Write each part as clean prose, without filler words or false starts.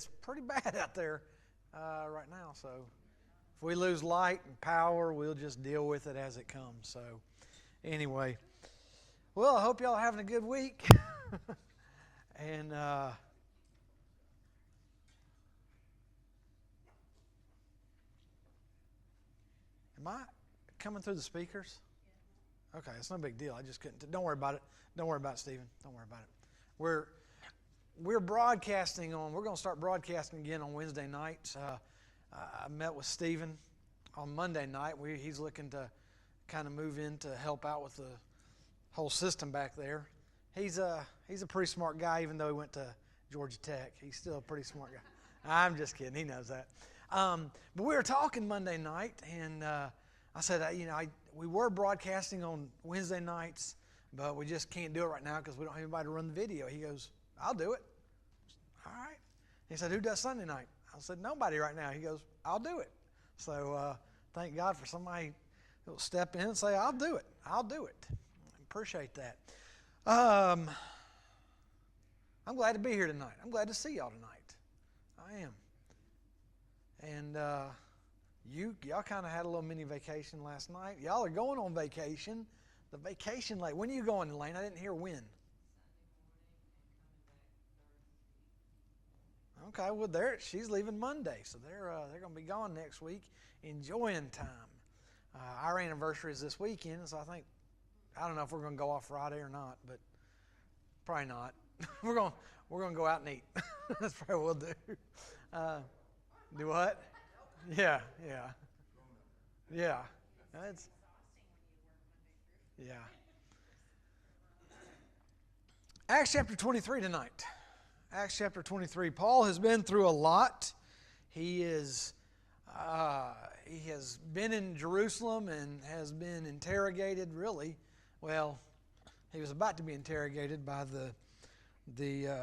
It's pretty bad out there right now. So if we lose light and power, we'll just deal with it as it comes. So anyway, well, I hope y'all are having a good week. And am I coming through the speakers? Okay, it's no big deal. I just couldn't. Don't worry about it. Don't worry about it, Stephen. Don't worry about it. We're broadcasting on. We're going to start broadcasting again on Wednesday nights. I met with Stephen on Monday night. He's looking to kind of move in to help out with the whole system back there. He's a pretty smart guy, even though he went to Georgia Tech. He's still a pretty smart guy. I'm just kidding. He knows that. But we were talking Monday night, and I said, we were broadcasting on Wednesday nights, but we just can't do it right now because we don't have anybody to run the video. He goes, I'll do it. All right. He said, who does Sunday night? I said, nobody right now. He goes, I'll do it. So thank God for somebody who will step in and say, I'll do it. I'll do it. Appreciate that. I'm glad to be here tonight. I'm glad to see y'all tonight. I am. And y'all kind of had a little mini vacation last night. Y'all are going on vacation. The vacation, when are you going, Elaine? I didn't hear when. Okay, well, she's leaving Monday, so they're going to be gone next week, enjoying time. Our anniversary is this weekend, so I don't know if we're going to go off Friday or not, but probably not. we're going to go out and eat. That's probably what we'll do. Do what? Yeah. Acts chapter 23 tonight. Acts chapter 23. Paul has been through a lot. He has been in Jerusalem and has been interrogated, really. Well, he was about to be interrogated by the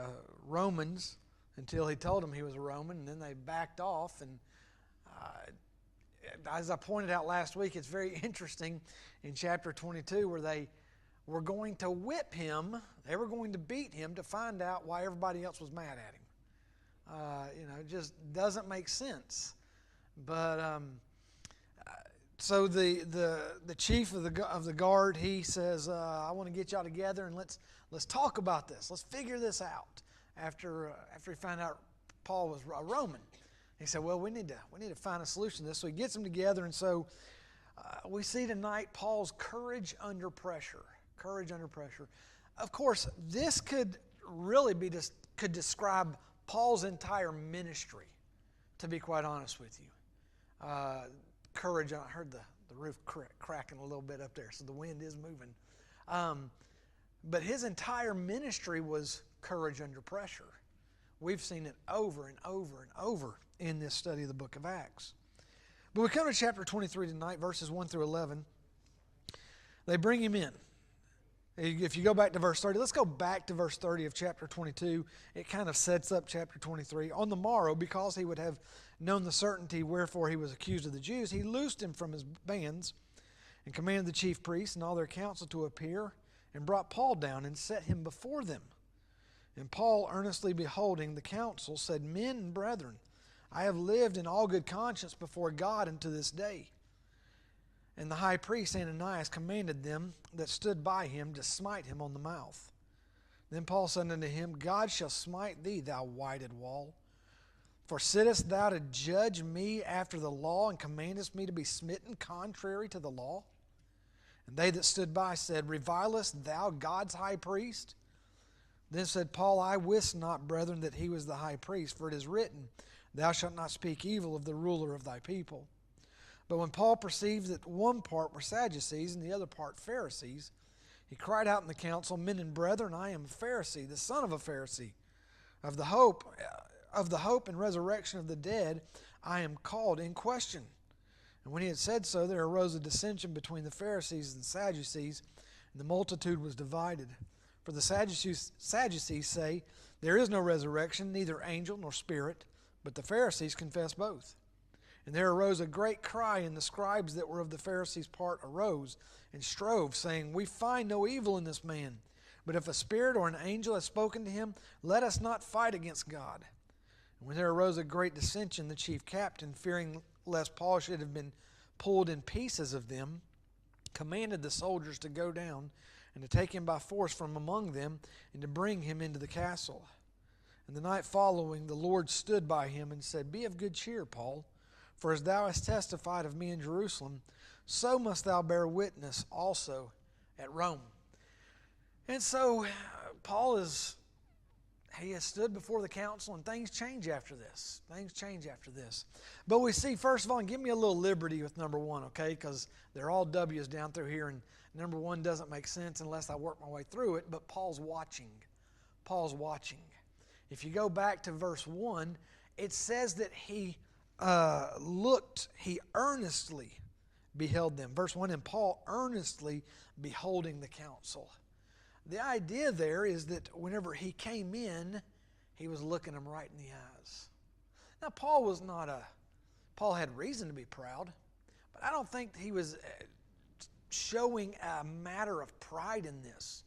Romans until he told them he was a Roman, and then they backed off. And as I pointed out last week, it's very interesting in chapter 22 where they were going to whip him. They were going to beat him to find out why everybody else was mad at him. It just doesn't make sense. But so the chief of the guard, he says, "I want to get y'all together and let's talk about this. Let's figure this out." After he found out Paul was a Roman, he said, "Well, we need to find a solution to this." So he gets them together, and so we see tonight Paul's courage under pressure. Courage under pressure. Of course, this could really could describe Paul's entire ministry, to be quite honest with you. Courage. I heard the roof cracking a little bit up there, so the wind is moving. But his entire ministry was courage under pressure. We've seen it over and over and over in this study of the book of Acts. But we come to chapter 23 tonight, verses 1 through 11. They bring him in. If you go back to verse 30, let's go back to verse 30 of chapter 22. It kind of sets up chapter 23. On the morrow, because he would have known the certainty wherefore he was accused of the Jews, he loosed him from his bands and commanded the chief priests and all their council to appear and brought Paul down and set him before them. And Paul, earnestly beholding the council, said, Men and brethren, I have lived in all good conscience before God unto this day. And the high priest Ananias commanded them that stood by him to smite him on the mouth. Then Paul said unto him, God shall smite thee, thou whited wall. For sittest thou to judge me after the law, and commandest me to be smitten contrary to the law? And they that stood by said, Revilest thou God's high priest? Then said Paul, I wist not, brethren, that he was the high priest, for it is written, Thou shalt not speak evil of the ruler of thy people. But when Paul perceived that one part were Sadducees and the other part Pharisees, he cried out in the council, Men and brethren, I am a Pharisee, the son of a Pharisee. Of the hope and resurrection of the dead, I am called in question. And when he had said so, there arose a dissension between the Pharisees and Sadducees, and the multitude was divided. For the Sadducees say, There is no resurrection, neither angel nor spirit, but the Pharisees confess both. And there arose a great cry, and the scribes that were of the Pharisees' part arose and strove, saying, We find no evil in this man. But if a spirit or an angel has spoken to him, let us not fight against God. And when there arose a great dissension, the chief captain, fearing lest Paul should have been pulled in pieces of them, commanded the soldiers to go down and to take him by force from among them and to bring him into the castle. And the night following, the Lord stood by him and said, Be of good cheer, Paul, for as thou hast testified of me in Jerusalem, so must thou bear witness also at Rome. And so Paul has stood before the council, and things change after this. Things change after this. But we see, first of all, and give me a little liberty with number one, okay? Because they're all W's down through here, and number one doesn't make sense unless I work my way through it, but Paul's watching. Paul's watching. If you go back to verse 1, it says that he earnestly beheld them. Verse 1, and Paul earnestly beholding the council. The idea there is that whenever he came in, he was looking them right in the eyes. Now, Paul had reason to be proud, but I don't think he was showing a matter of pride in this.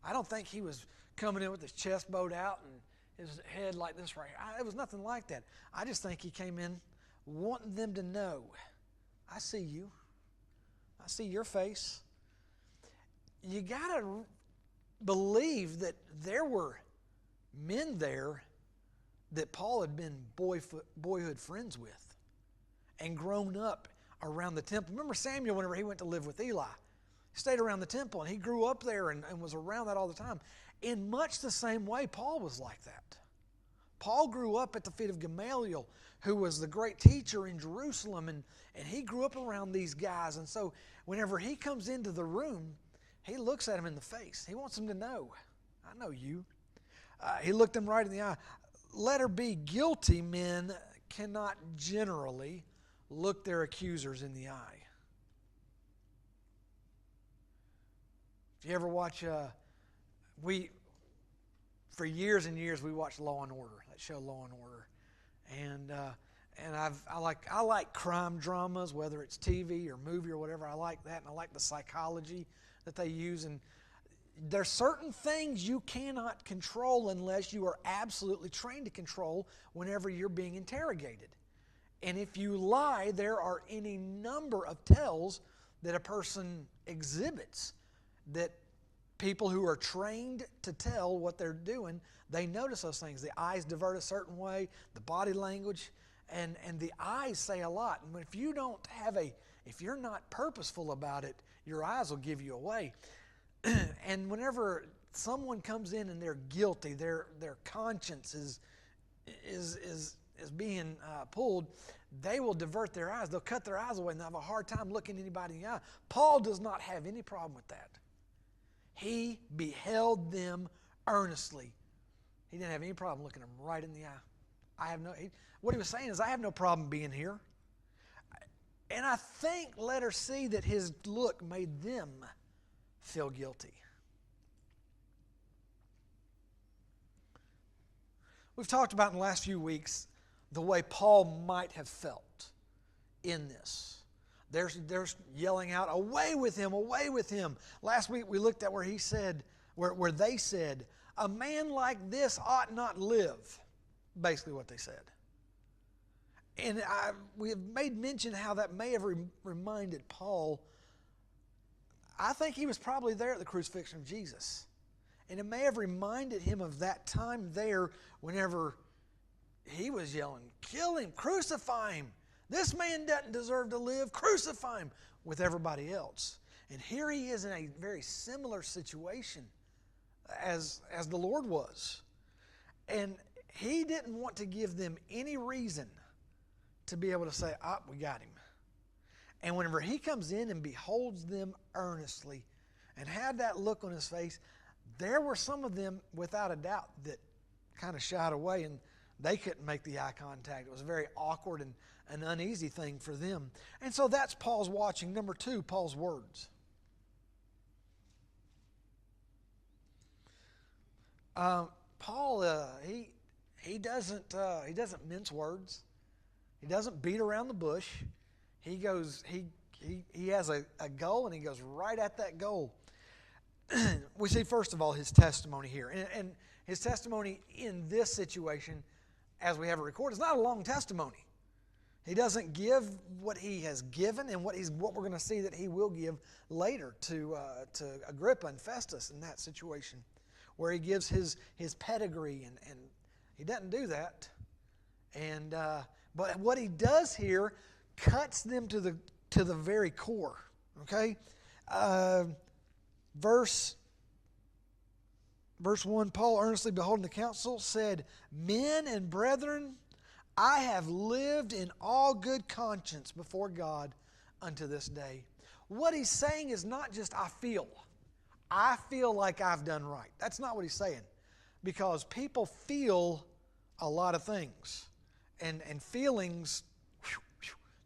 I don't think he was coming in with his chest bowed out and his head like this right here. It was nothing like that. I just think he came in wanting them to know, I see you. I see your face. You got to believe that there were men there that Paul had been boyhood friends with and grown up around the temple. Remember Samuel, whenever he went to live with Eli, he stayed around the temple and he grew up there and was around that all the time. In much the same way, Paul was like that. Paul grew up at the feet of Gamaliel, who was the great teacher in Jerusalem, and he grew up around these guys. And so whenever he comes into the room, he looks at him in the face. He wants them to know, I know you. He looked them right in the eye. Letter B, guilty men cannot generally look their accusers in the eye. If you ever watch, for years and years we watched Law and Order, that show Law and Order, and I like crime dramas, whether it's TV or movie or whatever. I like that, and I like the psychology that they use. And there's certain things you cannot control unless you are absolutely trained to control whenever you're being interrogated. And if you lie, there are any number of tells that a person exhibits that people who are trained to tell what they're doing, they notice those things. The eyes divert a certain way, the body language, and the eyes say a lot. And if you're not purposeful about it, your eyes will give you away. And whenever someone comes in and they're guilty, their conscience is being pulled, they will divert their eyes. They'll cut their eyes away and they'll have a hard time looking anybody in the eye. Paul does not have any problem with that. He beheld them earnestly. He didn't have any problem looking them right in the eye. What he was saying is, I have no problem being here. And I think, letter C, that his look made them feel guilty. We've talked about in the last few weeks the way Paul might have felt in this. There's yelling out, away with him, away with him. Last week we looked at where he said, where they said, a man like this ought not live. Basically what they said. And we have made mention how that may have reminded Paul. I think he was probably there at the crucifixion of Jesus. And it may have reminded him of that time there whenever he was yelling, kill him, crucify him. This man doesn't deserve to live, crucify him, with everybody else. And here he is in a very similar situation as the Lord was. And he didn't want to give them any reason to be able to say, we got him. And whenever he comes in and beholds them earnestly and had that look on his face, there were some of them, without a doubt, that kind of shied away and they couldn't make the eye contact. It was a very awkward and an uneasy thing for them. And so that's Paul's watching. Number 2, Paul's words. Paul, he doesn't mince words. He doesn't beat around the bush. He has a goal, and he goes right at that goal. We see, first of all, his testimony here. And his testimony in this situation as we have it recorded, it's not a long testimony. He doesn't give what he has given and what we're going to see that he will give later to Agrippa and Festus in that situation, where he gives his pedigree, and he doesn't do that. And but what he does here cuts them to the very core. Okay, verse 1. Paul, earnestly beholding the council, said, "Men and brethren, I have lived in all good conscience before God unto this day." What he's saying is not just I feel like I've done right. That's not what he's saying, because people feel a lot of things, and feelings,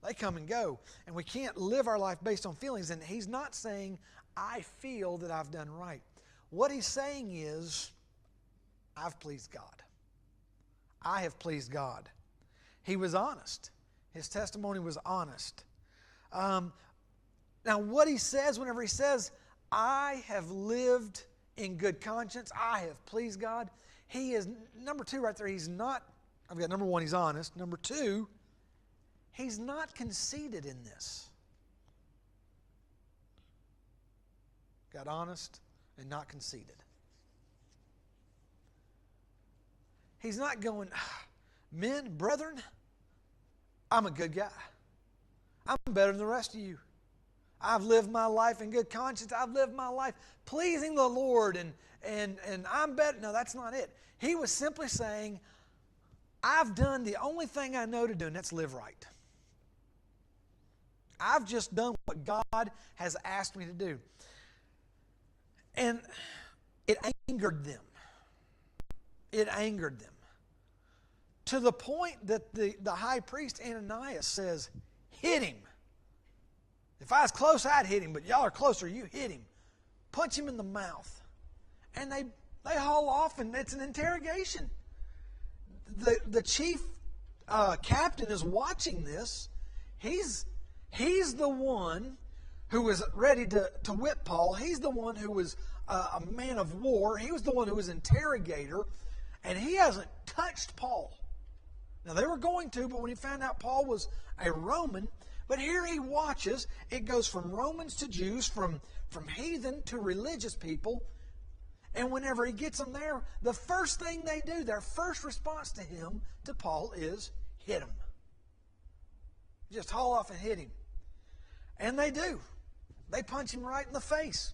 they come and go, and we can't live our life based on feelings. And he's not saying I feel that I've done right. What he's saying is I've pleased God. I have pleased God. He was honest. His testimony was honest. Now, what he says whenever he says, I have lived in good conscience, I have pleased God, he is, number two right there, he's not, I've got number one, he's honest. Number two, he's not conceited in this. Got honest and not conceited. He's not going, men, brethren, I'm a good guy. I'm better than the rest of you. I've lived my life in good conscience. I've lived my life pleasing the Lord, and I'm better. No, that's not it. He was simply saying, I've done the only thing I know to do, and that's live right. I've just done what God has asked me to do. And it angered them. It angered them. To the point that the high priest Ananias says, hit him. If I was close, I'd hit him, but y'all are closer, you hit him. Punch him in the mouth. And they haul off, and it's an interrogation. The chief captain is watching this. He's the one who was ready to whip Paul. He's the one who was a man of war. He was the one who was interrogator, and he hasn't touched Paul. Now, they were going to, but when he found out Paul was a Roman, but here he watches. It goes from Romans to Jews, from heathen to religious people. And whenever he gets them there, the first thing they do, their first response to Paul, is hit him. Just haul off and hit him. And they do. They punch him right in the face.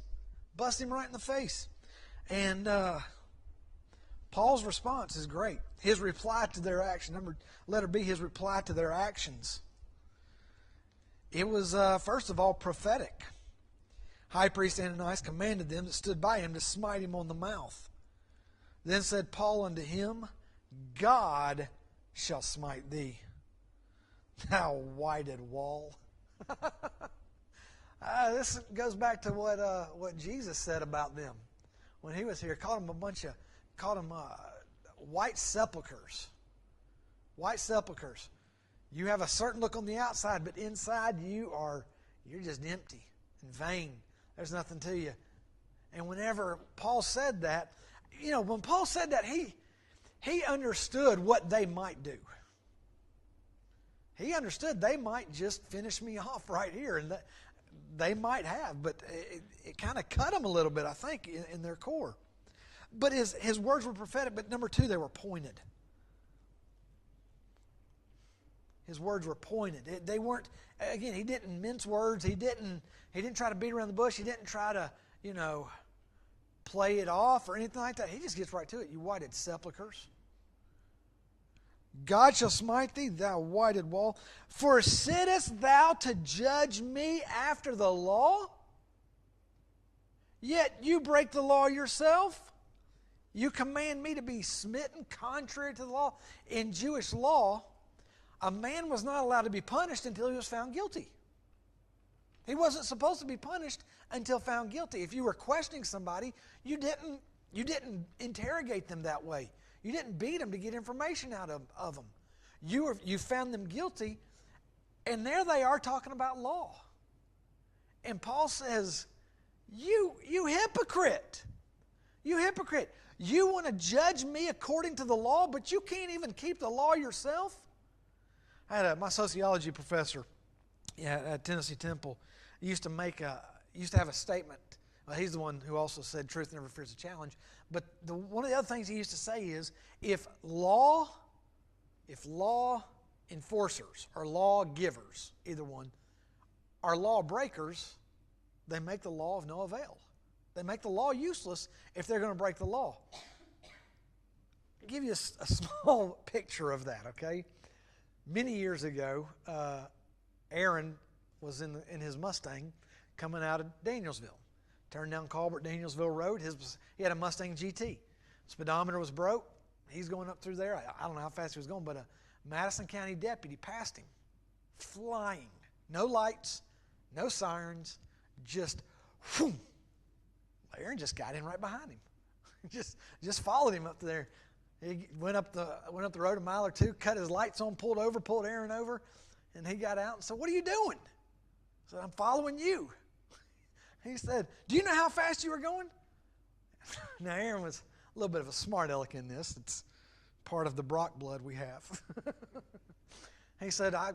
Bust him right in the face. And Paul's response is great. His reply to their action. Letter B, his reply to their actions. It was, first of all, prophetic. High priest Ananias commanded them that stood by him to smite him on the mouth. Then said Paul unto him, God shall smite thee, thou whited wall. This goes back to what Jesus said about them when he was here. Called them white sepulchres. White sepulchres. You have a certain look on the outside, but inside you're just empty and vain. There's nothing to you. And whenever Paul said that, when Paul said that, he understood what they might do. He understood they might just finish me off right here, and they might have, but it kind of cut them a little bit, I think, in their core. But his words were prophetic, but number two, they were pointed. His words were pointed. They weren't, again, he didn't mince words. He didn't try to beat around the bush. He didn't try to, play it off or anything like that. He just gets right to it. You whited sepulchres. God shall smite thee, thou whited wall. For sittest thou to judge me after the law? Yet you break the law yourself. You command me to be smitten contrary to the law. In Jewish law, a man was not allowed to be punished until he was found guilty. He wasn't supposed to be punished until found guilty. If you were questioning somebody, you didn't interrogate them that way. You didn't beat them to get information out of them. You found them guilty, and there they are talking about law. And Paul says, you hypocrite. You hypocrite. You want to judge me according to the law, but you can't even keep the law yourself? I had my sociology professor at Tennessee Temple used to have a statement. He's the one who also said truth never fears a challenge. But one of the other things he used to say is, if law enforcers or law givers, either one, are law breakers, they make the law of no avail. They make the law useless if they're going to break the law. I'll give you a small picture of that, okay? Many years ago, Aaron was in his Mustang coming out of Danielsville. Turned down Colbert Danielsville Road. He had a Mustang GT. Speedometer was broke. He's going up through there. I don't know how fast he was going, but a Madison County deputy passed him, flying. No lights, no sirens, just whoom. Aaron just got in right behind him. just followed him up there. He went up the road a mile or two, cut his lights on, pulled Aaron over, and he got out and said, "What are you doing?" I said, "I'm following you." He said, "Do you know how fast you were going?" Now, Aaron was a little bit of a smart aleck in this. It's part of the Brock blood we have. He said, I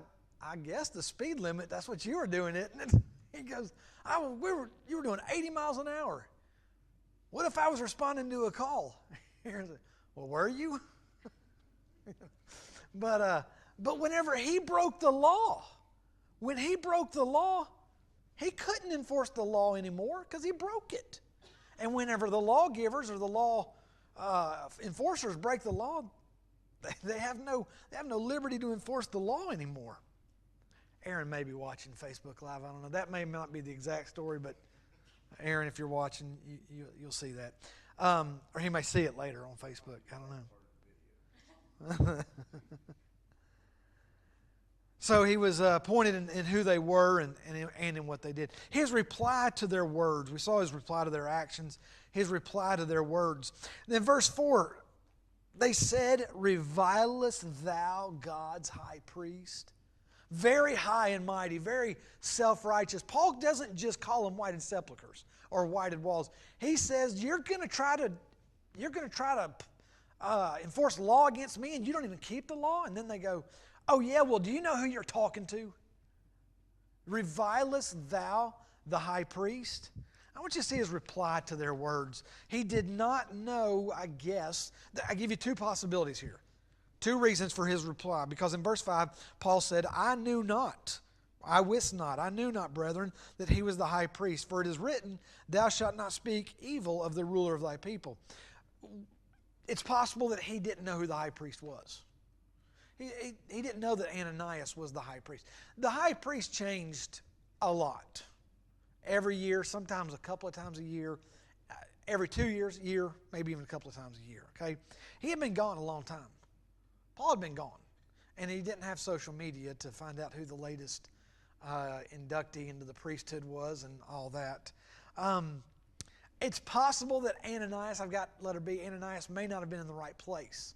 guess the speed limit, that's what you were doing, isn't it? He goes, you were doing 80 miles an hour. What if I was responding to a call? Aaron said, "Well, were you?" But whenever he broke the law, he couldn't enforce the law anymore because he broke it. And whenever the lawgivers or the law enforcers break the law, they have no liberty to enforce the law anymore. Aaron may be watching Facebook Live. I don't know. That may not be the exact story, but Aaron, if you're watching, you'll see that. Or he may see it later on Facebook. I don't know. So he was pointed in who they were and in what they did. His reply to their words. We saw his reply to their actions. His reply to their words. Then verse 4, they said, "Revilest thou God's high priest?" Very high and mighty, very self-righteous. Paul doesn't just call them whited sepulchres or whited walls. He says, you're going to try to enforce law against me and you don't even keep the law? And then they go, "Oh yeah, well, do you know who you're talking to? Revilest thou the high priest?" I want you to see his reply to their words. He did not know, I guess. I give you two possibilities here. Two reasons for his reply. Because in verse 5, Paul said, I knew not, brethren, that he was the high priest. For it is written, thou shalt not speak evil of the ruler of thy people. It's possible that he didn't know who the high priest was. He didn't know that Ananias was the high priest. The high priest changed a lot. Every year, sometimes a couple of times a year, every 2 years, maybe even a couple of times a year. Okay, he had been gone a long time. Paul had been gone, and he didn't have social media to find out who the latest inductee into the priesthood was and all that. It's possible that Ananias, I've got letter B, Ananias may not have been in the right place.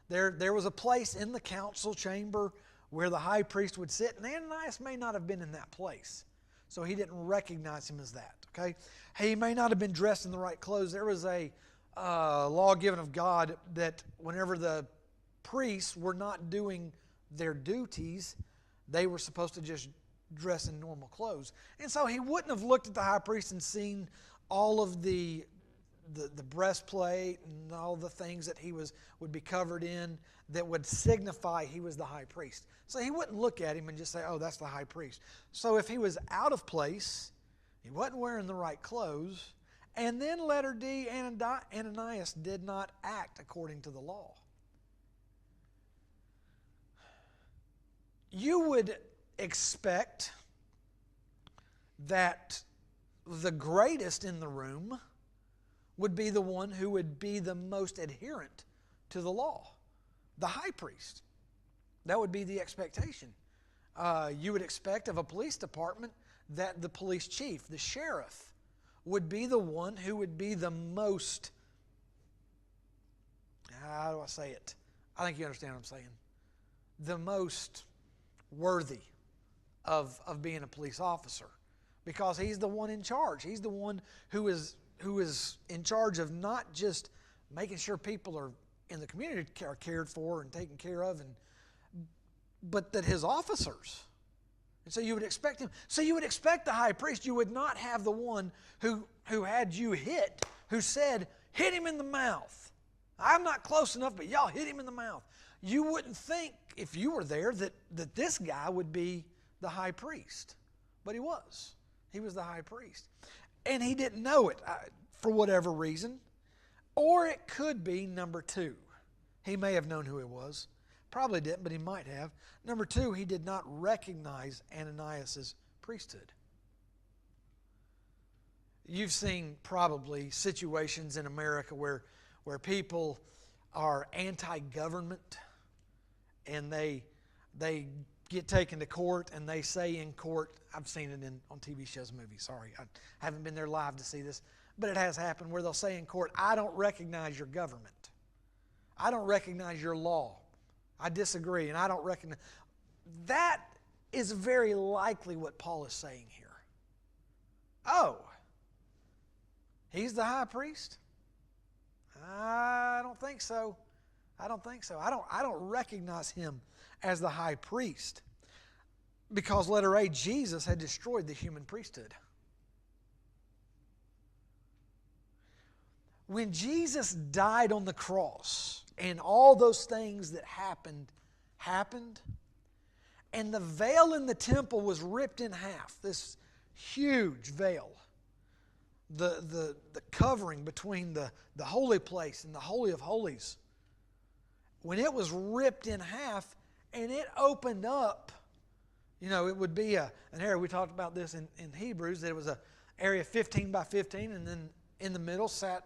There was a place in the council chamber where the high priest would sit, and Ananias may not have been in that place. So he didn't recognize him as that, okay? He may not have been dressed in the right clothes. There was a law given of God that whenever the priests were not doing their duties, they were supposed to just dress in normal clothes. And so he wouldn't have looked at the high priest and seen all of the breastplate and all the things that he would be covered in that would signify he was the high priest. So he wouldn't look at him and just say, "Oh, that's the high priest." So if he was out of place, he wasn't wearing the right clothes, and then letter D, Ananias did not act according to the law. You would expect that the greatest in the room would be the one who would be the most adherent to the law, the high priest. That would be the expectation. You would expect of a police department that the police chief, the sheriff, would be the one who would be the most, how do I say it? I think you understand what I'm saying. The most worthy of being a police officer, because he's the one in charge. He's the one who is in charge of not just making sure people are in the community are cared for and taken care of, but that his officers. And so you would expect him. So you would expect the high priest. You would not have the one who had you hit, who said, hit him in the mouth. I'm not close enough, but y'all hit him in the mouth. You wouldn't think, if you were there, that this guy would be the high priest. But he was. He was the high priest. And he didn't know it for whatever reason. Or it could be number two. He may have known who it was. Probably didn't, but he might have. Number two, he did not recognize Ananias' priesthood. You've seen probably situations in America where people are anti-government and they get taken to court and they say in court, I've seen it on TV shows and movies, sorry, I haven't been there live to see this, but it has happened where they'll say in court, I don't recognize your government. I don't recognize your law. I disagree and I don't recognize. That is very likely what Paul is saying here. Oh, he's the high priest? I don't think so. I don't think so. I don't recognize him as the high priest. Because letter A, Jesus had destroyed the human priesthood. When Jesus died on the cross and all those things that happened, and the veil in the temple was ripped in half, this huge veil, the covering between the holy place and the Holy of Holies, when it was ripped in half and it opened up, it would be an area, we talked about this in Hebrews, that it was an area 15 by 15, and then in the middle sat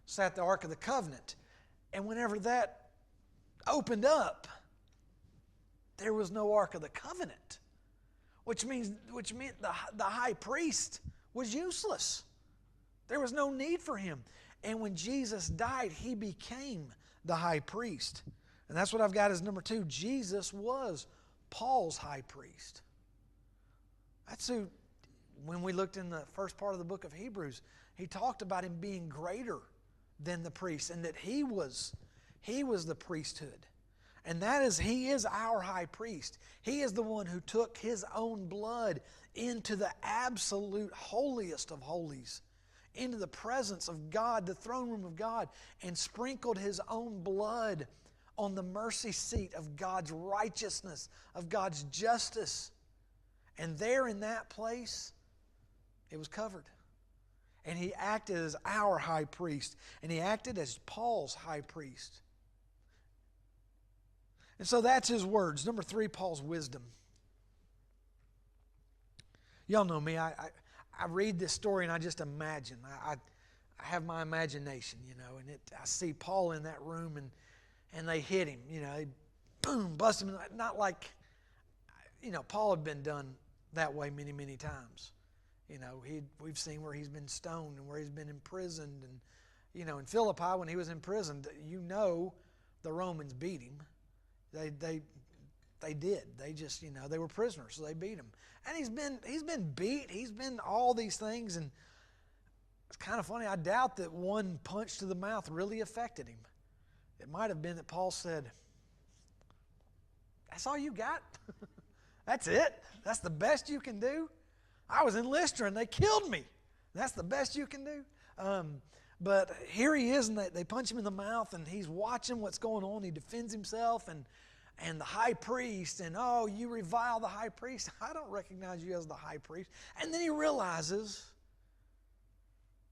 the Ark of the Covenant. And whenever that opened up, there was no Ark of the Covenant, which meant the high priest was useless. There was no need for him. And when Jesus died, he became the high priest. And that's what I've got as number two. Jesus was Paul's high priest. That's who, when we looked in the first part of the book of Hebrews, he talked about him being greater than the priest and that he was the priesthood. And that is, he is our high priest. He is the one who took his own blood into the absolute holiest of holies, into the presence of God, the throne room of God, and sprinkled his own blood on the mercy seat of God's righteousness, of God's justice. And there in that place, it was covered. And he acted as our high priest. And he acted as Paul's high priest. And so that's his words. Number three, Paul's wisdom. Y'all know me. I read this story and I just imagine. I have my imagination, and I see Paul in that room and they hit him, they boom, bust him. Not like, Paul had been done that way many, many times. We've seen where he's been stoned and where he's been imprisoned. And, in Philippi, when he was imprisoned, the Romans beat him. They did. They just, they were prisoners, so they beat him. And he's been beat. He's been all these things. And it's kind of funny. I doubt that one punch to the mouth really affected him. It might have been that Paul said, that's all you got? That's it? That's the best you can do? I was in Lystra and they killed me. That's the best you can do? But here he is, and they punch him in the mouth, and he's watching what's going on. He defends himself, and the high priest, and you revile the high priest. I don't recognize you as the high priest. And then he realizes,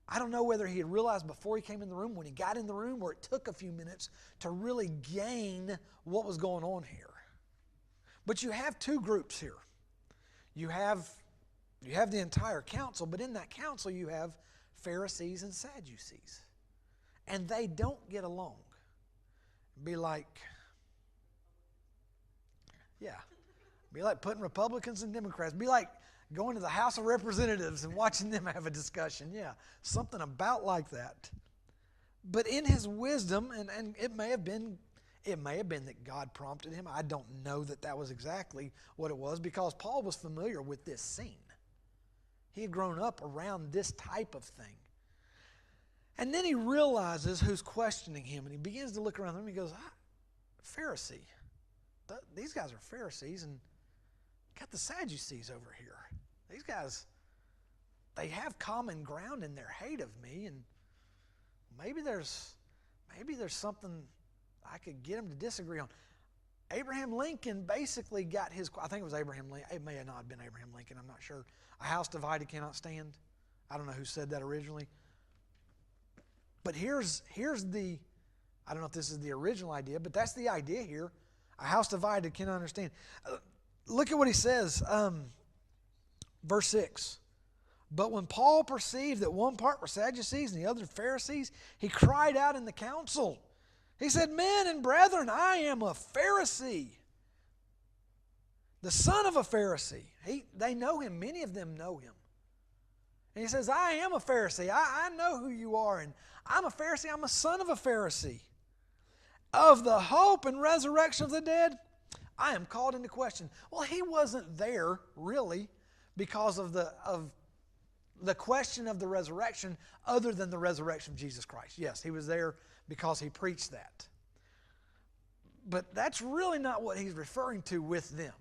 I don't know whether he had realized before he came in the room, when he got in the room, or it took a few minutes to really gain what was going on here. But you have two groups here. You have the entire council, but in that council you have Pharisees and Sadducees. And they don't get along. Be like putting Republicans and Democrats. Be like going to the House of Representatives and watching them have a discussion. Yeah, something about like that. But in his wisdom, and it may have been that God prompted him. I don't know that was exactly what it was, because Paul was familiar with this scene. He had grown up around this type of thing. And then he realizes who's questioning him, and he begins to look around them, and he goes, Pharisee. These guys are Pharisees, and got the Sadducees over here. These guys, they have common ground in their hate of me, and maybe there's something I could get them to disagree on. Abraham Lincoln basically got his, I think it was Abraham Lincoln, it may have not been Abraham Lincoln, I'm not sure. A house divided cannot stand. I don't know who said that originally. But here's the, I don't know if this is the original idea, but that's the idea here. A house divided cannot understand. Look at what he says, verse 6. But when Paul perceived that one part were Sadducees and the other Pharisees, he cried out in the council. He said, Men and brethren, I am a Pharisee, the son of a Pharisee. They know him. Many of them know him. And he says, I am a Pharisee. I know who you are. And I'm a Pharisee. I'm a son of a Pharisee. Of the hope and resurrection of the dead, I am called into question. Well, he wasn't there, really, because of the question of the resurrection, other than the resurrection of Jesus Christ. Yes, he was there because he preached that. But that's really not what he's referring to with them.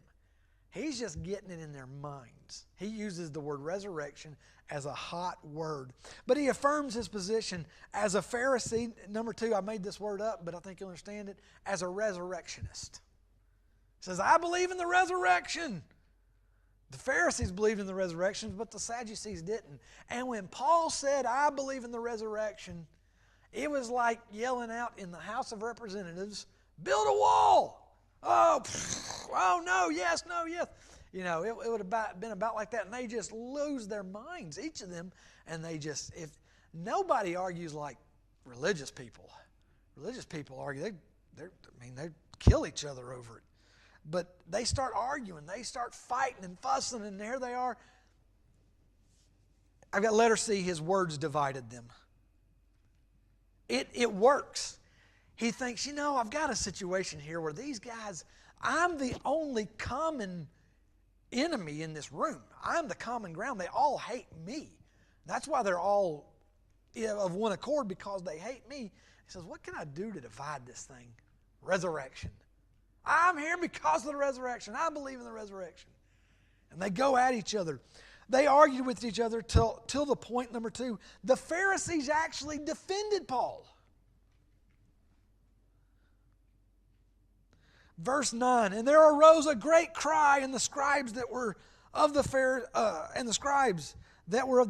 He's just getting it in their minds. He uses the word resurrection as a hot word. But he affirms his position as a Pharisee. Number two, I made this word up, but I think you'll understand it, as a resurrectionist. He says, I believe in the resurrection. The Pharisees believed in the resurrection, but the Sadducees didn't. And when Paul said, I believe in the resurrection, it was like yelling out in the House of Representatives, build a wall. Oh, no, yes, no, yes. You know, it would have been about like that, and they just lose their minds, each of them, and if nobody argues like religious people. Religious people argue, they kill each other over it. But they start arguing, they start fighting and fussing, and there they are. I've got letter C, his words divided them. It works. He thinks, I've got a situation here where these guys, I'm the only common enemy in this room. I'm the common ground. They all hate me. That's why they're all of one accord, because they hate me. He says, what can I do to divide this thing? Resurrection. I'm here because of the resurrection. I believe in the resurrection. And they go at each other. They argued with each other till the point number 2. The Pharisees actually defended Paul. Verse 9, and there arose a great cry, and the scribes that were of the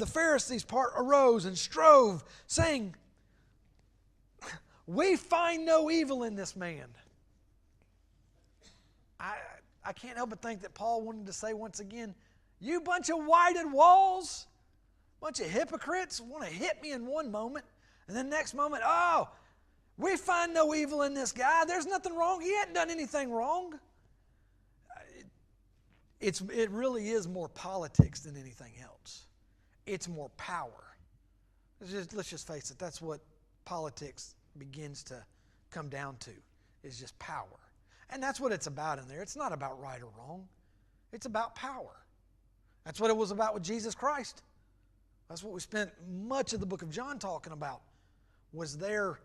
Pharisees' part arose and strove, saying, we find no evil in this man. I can't help but think that Paul wanted to say once again, you bunch of whited walls, bunch of hypocrites, want to hit me in one moment, and then next moment, we find no evil in this guy. There's nothing wrong. He hadn't done anything wrong. It really is more politics than anything else. It's more power. Let's just face it. That's what politics begins to come down to, is just power. And that's what it's about in there. It's not about right or wrong. It's about power. That's what it was about with Jesus Christ. That's what we spent much of the book of John talking about, was their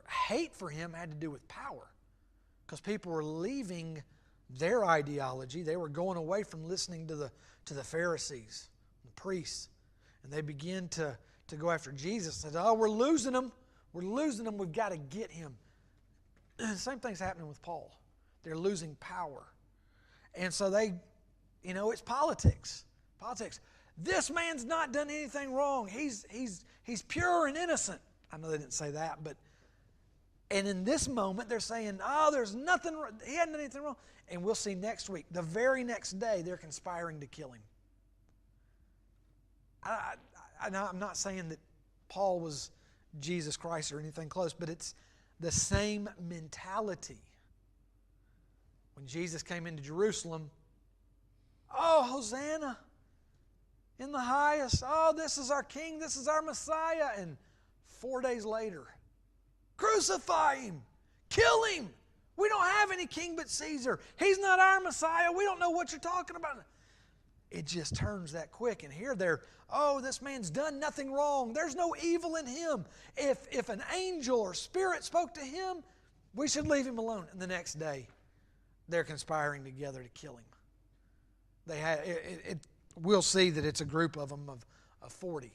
hate for him had to do with power, because people were leaving their ideology. They were going away from listening to the Pharisees, the priests, and they began to go after Jesus. And said, we're losing them. We're losing them. We've got to get him. The same thing's happening with Paul. They're losing power. And so it's politics. Politics. This man's not done anything wrong. He's pure and innocent. I know they didn't say that, and in this moment they're saying, there's nothing, he hadn't done anything wrong. And we'll see next week, the very next day, they're conspiring to kill him. I'm not saying that Paul was Jesus Christ or anything close, but it's the same mentality. When Jesus came into Jerusalem, Hosanna in the highest. This is our King, this is our Messiah. And 4 days later, crucify him, kill him. We don't have any king but Caesar. He's not our Messiah. We don't know what you're talking about. it just turns that quick. And here they're, oh, this man's done nothing wrong. There's no evil in him. If an angel or spirit spoke to him, we should leave him alone. And the next day, they're conspiring together to kill him. They had we'll see that it's a group of them of 40.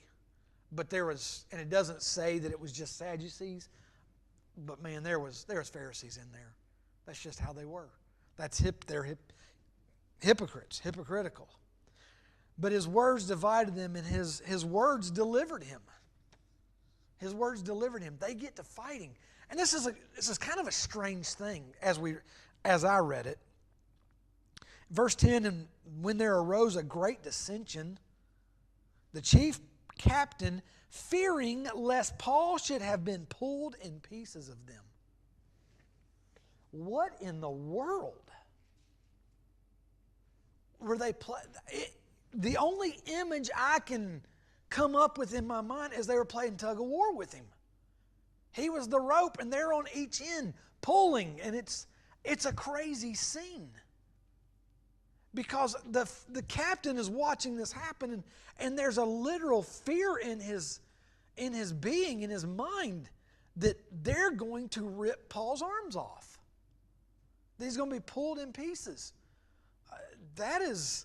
But there was, and it doesn't say that it was just Sadducees, but man, there was Pharisees in there. That's just how they were. They're hypocrites, hypocritical. But his words divided them, and his words delivered him. His words delivered him. They get to fighting. And this is kind of a strange thing as I read it. Verse 10, and when there arose a great dissension, the chief captain, fearing lest Paul should have been pulled in pieces of them. What in the world were they playing? The only image I can come up with in my mind is they were playing tug of war with him. He was the rope, and they're on each end pulling, and it's a crazy scene. Because the captain is watching this happen, and there's a literal fear in his being, in his mind, that they're going to rip Paul's arms off. That he's going to be pulled in pieces. That's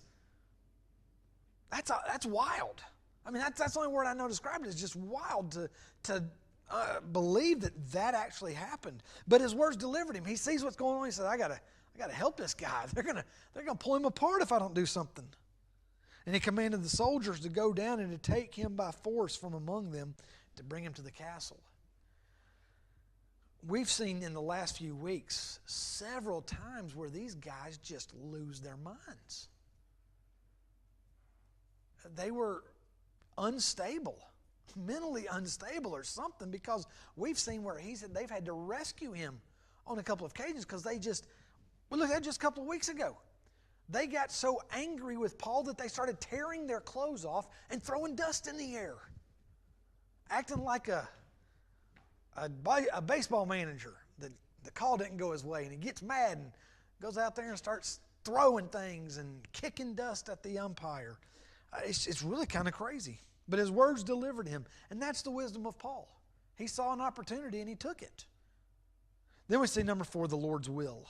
wild. I mean, that's the only word I know to describe it. It's just wild to believe that actually happened. But his words delivered him. He sees what's going on. He said, I gotta help this guy. They're gonna pull him apart if I don't do something. And he commanded the soldiers to go down and to take him by force from among them to bring him to the castle. We've seen in the last few weeks several times where these guys just lose their minds. They were unstable, mentally unstable or something, because we've seen where he said they've had to rescue him on a couple of occasions because we looked at it just a couple of weeks ago. They got so angry with Paul that they started tearing their clothes off and throwing dust in the air, acting like a baseball manager. The call didn't go his way, and he gets mad and goes out there and starts throwing things and kicking dust at the umpire. It's really kind of crazy. But his words delivered him, and that's the wisdom of Paul. He saw an opportunity and he took it. Then we see number 4, the Lord's will.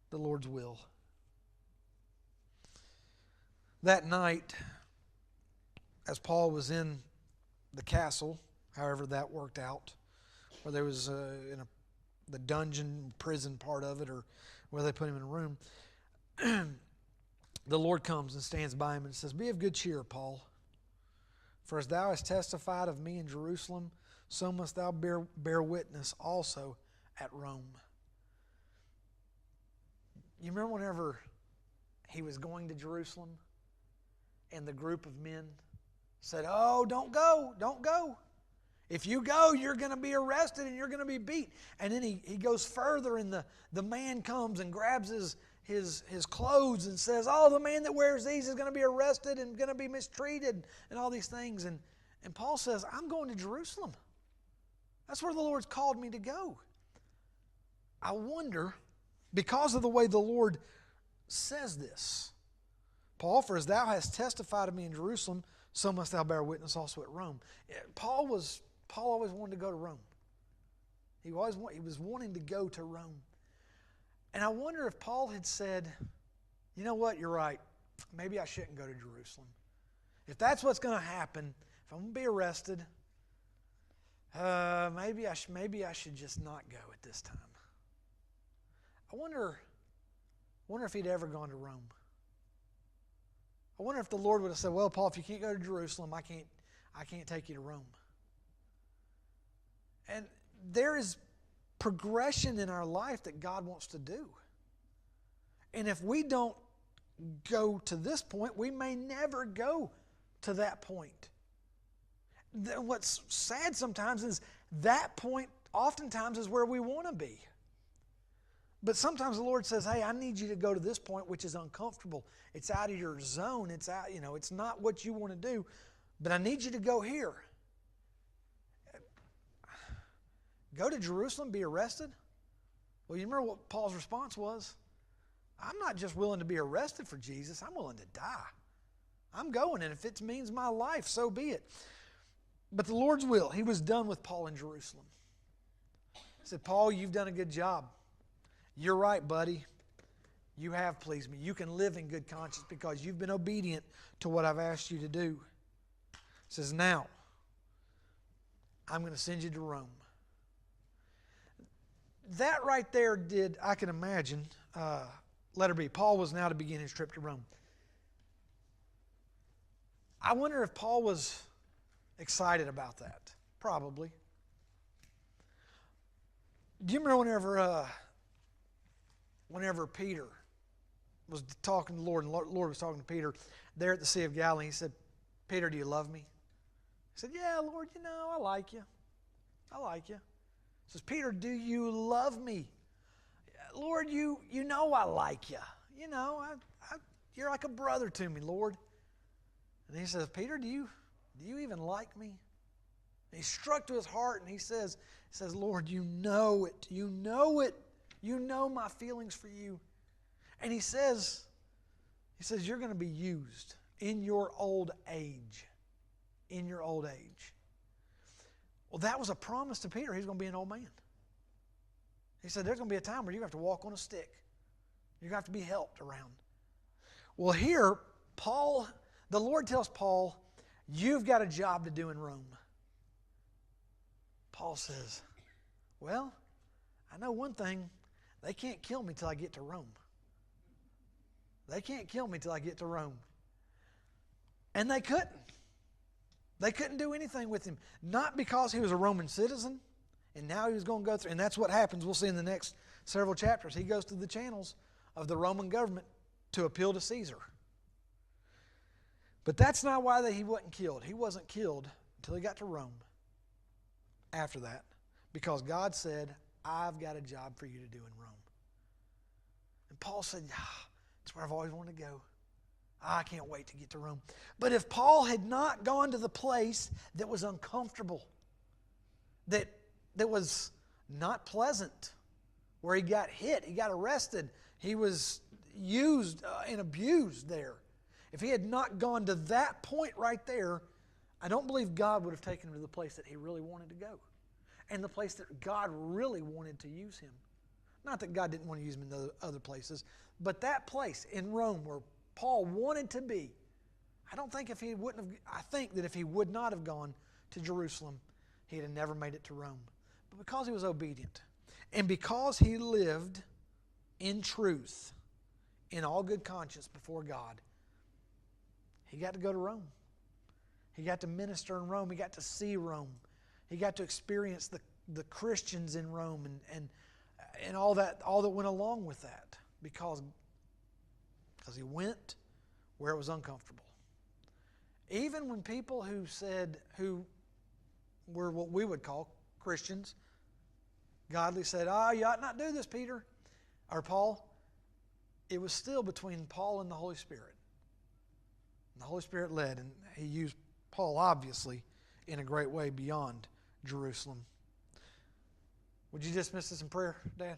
The Lord's will. That night, as Paul was in the castle, however that worked out, where there was in the dungeon, prison part of it, or where they put him in a room, the Lord comes and stands by him and says, "Be of good cheer, Paul. For as thou hast testified of me in Jerusalem, so must thou bear witness also at Rome." You remember whenever he was going to Jerusalem and the group of men said, "Oh, don't go, don't go. If you go, you're going to be arrested and you're going to be beat." And then he goes further, and the man comes and grabs his clothes and says, "Oh, the man that wears these is going to be arrested and going to be mistreated," and all these things. And Paul says, "I'm going to Jerusalem. That's where the Lord's called me to go." I wonder, because of the way the Lord says this, Paul, for as thou hast testified of me in Jerusalem, so must thou bear witness also at Rome. Paul always wanted to go to Rome. He was wanting to go to Rome. And I wonder if Paul had said, "You know what, you're right. Maybe I shouldn't go to Jerusalem. If that's what's going to happen, if I'm going to be arrested, maybe I should just not go at this time." I wonder if he'd ever gone to Rome. I wonder if the Lord would have said, "Well, Paul, if you can't go to Jerusalem, I can't take you to Rome." And there is progression in our life that God wants to do. And if we don't go to this point, we may never go to that point. What's sad sometimes is that point oftentimes is where we want to be. But sometimes the Lord says, "Hey, I need you to go to this point, which is uncomfortable. It's out of your zone. It's out, it's not what you want to do, but I need you to go here." Go to Jerusalem, be arrested? Well, you remember what Paul's response was? "I'm not just willing to be arrested for Jesus, I'm willing to die." I'm going, and if it means my life, so be it. But the Lord's will, He was done with Paul in Jerusalem. He said, Paul, you've done a good job. You're right, buddy. You have pleased me. You can live in good conscience because you've been obedient to what I've asked you to do. He says, now, I'm going to send you to Rome. That right there I can imagine, let her be. Paul was now to begin his trip to Rome. I wonder if Paul was excited about that. Probably. Do you remember whenever Peter was talking to the Lord, and the Lord was talking to Peter there at the Sea of Galilee? He said, Peter, do you love me? He said, yeah, Lord, I like you. I like you. He says, Peter, do you love me? Lord, you know I like you. You're like a brother to me, Lord. And he says, Peter, do you even like me? And he's struck to his heart, and he says, Lord, you know it. You know it. You know my feelings for you. And he says, you're going to be used in your old age. In your old age. Well, that was a promise to Peter. He's going to be an old man. He said, there's going to be a time where you're going to have to walk on a stick. You're going to have to be helped around. Well, here, the Lord tells Paul, you've got a job to do in Rome. Paul says, well, I know one thing. They can't kill me till I get to Rome. They can't kill me till I get to Rome. And they couldn't. They couldn't do anything with him. Not because he was a Roman citizen, and now he was going to go through, and that's what happens. We'll see in the next several chapters. He goes through the channels of the Roman government to appeal to Caesar. But that's not why he wasn't killed. He wasn't killed until he got to Rome. After that, because God said, I've got a job for you to do in Rome. And Paul said, that's where I've always wanted to go. I can't wait to get to Rome. But if Paul had not gone to the place that was uncomfortable, that was not pleasant, where he got hit, he got arrested, he was used and abused there. If he had not gone to that point right there, I don't believe God would have taken him to the place that he really wanted to go. And the place that God really wanted to use him. Not that God didn't want to use him in other places, but that place in Rome where Paul wanted to be. I think that if he would not have gone to Jerusalem, he'd have never made it to Rome. But because he was obedient, and because he lived in truth, in all good conscience before God, he got to go to Rome. He got to minister in Rome. He got to see Rome. He got to experience the Christians in Rome and all that went along with that because he went where it was uncomfortable. Even when people who were what we would call Christians, godly, said, you ought not do this, Peter or Paul, it was still between Paul and the Holy Spirit. And the Holy Spirit led, and he used Paul, obviously, in a great way beyond Jerusalem. Would you dismiss us in prayer, Dad?